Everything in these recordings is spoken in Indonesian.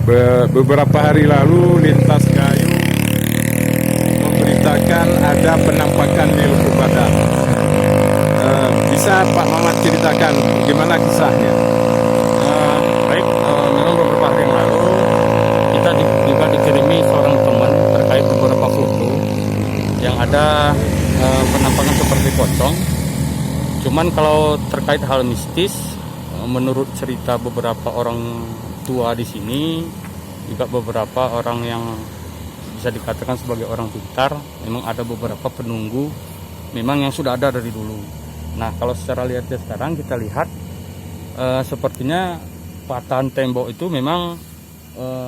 Beberapa hari lalu Lintas Gayo memberitakan ada penampakan di Lubuk Badak. Bisa Pak Mamat ceritakan gimana kisahnya? Baik, memang beberapa hari yang lalu kita juga dikirimi seorang teman terkait beberapa foto yang ada penampakan seperti pocong. Cuman kalau terkait hal mistis, menurut cerita beberapa orang tua di sini, juga beberapa orang yang bisa dikatakan sebagai orang pintar, memang ada beberapa penunggu memang yang sudah ada dari dulu. Nah, kalau secara lihatnya sekarang kita lihat sepertinya patahan tembok itu memang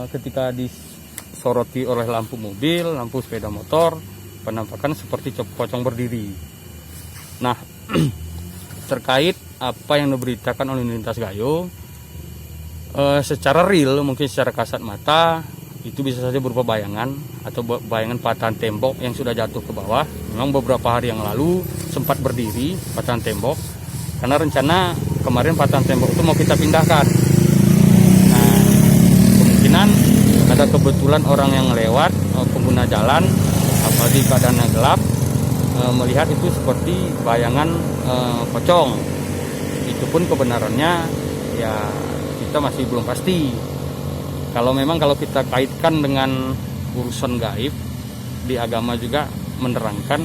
ketika disoroti oleh lampu mobil, lampu sepeda motor, penampakan seperti pocong berdiri. Nah, terkait apa yang diberitakan oleh Lintas Gayo, secara real, mungkin secara kasat mata, itu bisa saja berupa bayangan atau bayangan patahan tembok yang sudah jatuh ke bawah. Memang beberapa hari yang lalu sempat berdiri patahan tembok, karena rencana kemarin patahan tembok itu mau kita pindahkan. Nah, kemungkinan ada kebetulan orang yang lewat, pengguna jalan, apalagi keadaannya gelap, melihat itu seperti bayangan pocong. Itu pun kebenarannya ya kita masih belum pasti. Kalau kita kaitkan dengan urusan gaib, di agama juga menerangkan,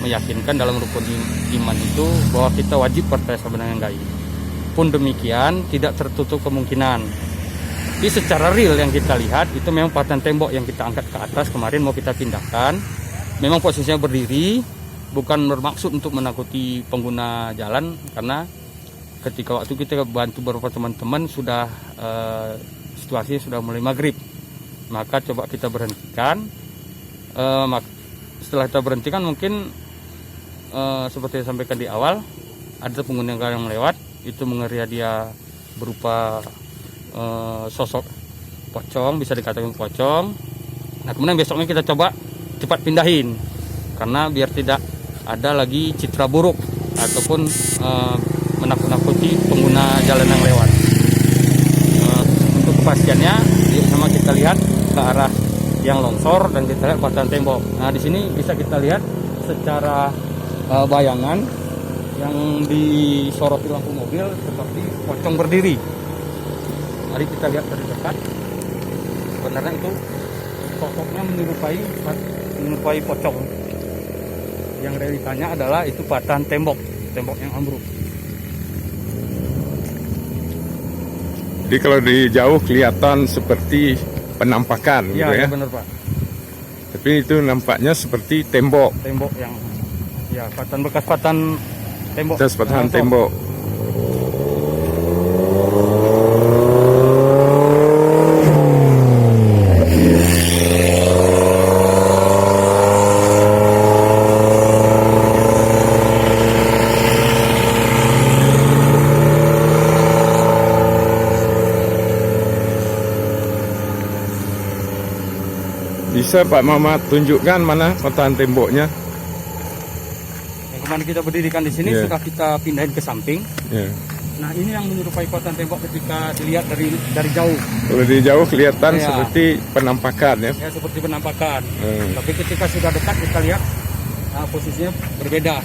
meyakinkan dalam rukun iman itu bahwa kita wajib percaya dengan gaib. Pun demikian tidak tertutup kemungkinan. Tapi secara real yang kita lihat itu memang patahan tembok yang kita angkat ke atas kemarin mau kita pindahkan. Memang posisinya berdiri, bukan bermaksud untuk menakuti pengguna jalan, karena ketika waktu kita bantu beberapa teman-teman sudah situasi sudah mulai maghrib, maka coba kita berhentikan. Setelah kita berhentikan mungkin seperti yang sampaikan di awal, ada pengguna jalan yang lewat, itu mengeria dia berupa sosok pocong, bisa dikatakan pocong. Nah, kemudian besoknya kita coba cepat pindahin, karena biar tidak ada lagi citra buruk ataupun menakut-nakuti pengguna jalan yang lewat. Untuk kepastiannya, sama kita lihat ke arah yang longsor dan kita lihat patahan tembok. Nah, di sini bisa kita lihat secara bayangan yang disoroti lampu mobil seperti pocong berdiri. Mari kita lihat dari dekat. Sebenarnya itu sosoknya menyerupai pocong. Yang realitanya adalah itu patahan tembok yang ambruk. Jadi kalau di jauh kelihatan seperti penampakan, ya, gitu ya? Ya benar Pak. Tapi itu nampaknya seperti tembok yang ya bekas patahan tembok. Bekas patahan tembok. Bisa Pak Mamat tunjukkan mana patahan temboknya? Yang kemarin kita berdirikan di sini sudah kita pindahin ke samping. Nah, ini yang menyerupai patahan tembok ketika dilihat dari jauh. Kalau dari jauh kelihatan seperti penampakan ya? Ya, seperti penampakan. Tapi ketika sudah dekat kita lihat posisinya berbeda.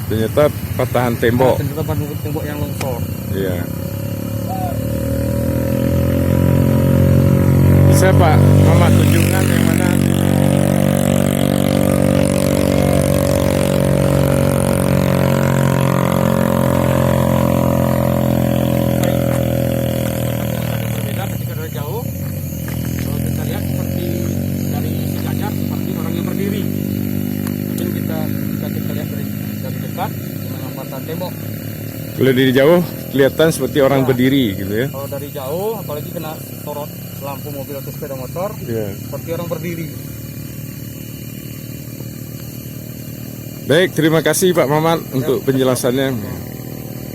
Ternyata patahan tembok. Ternyata patahan tembok yang longsor. Iya. Bisa Pak Mamat tunjukkan yang mana? Berbeda ketika dari jauh. Kalau kita lihat seperti dari sejajar seperti orang yang berdiri. Mungkin kita lihat dari dekat dengan patahan tembok. Kalau dari jauh kelihatan seperti orang berdiri gitu ya? Kalau dari jauh, apalagi kena sorot lampu mobil atau sepeda motor, seperti orang berdiri. Baik, terima kasih Pak Mamat untuk penjelasannya.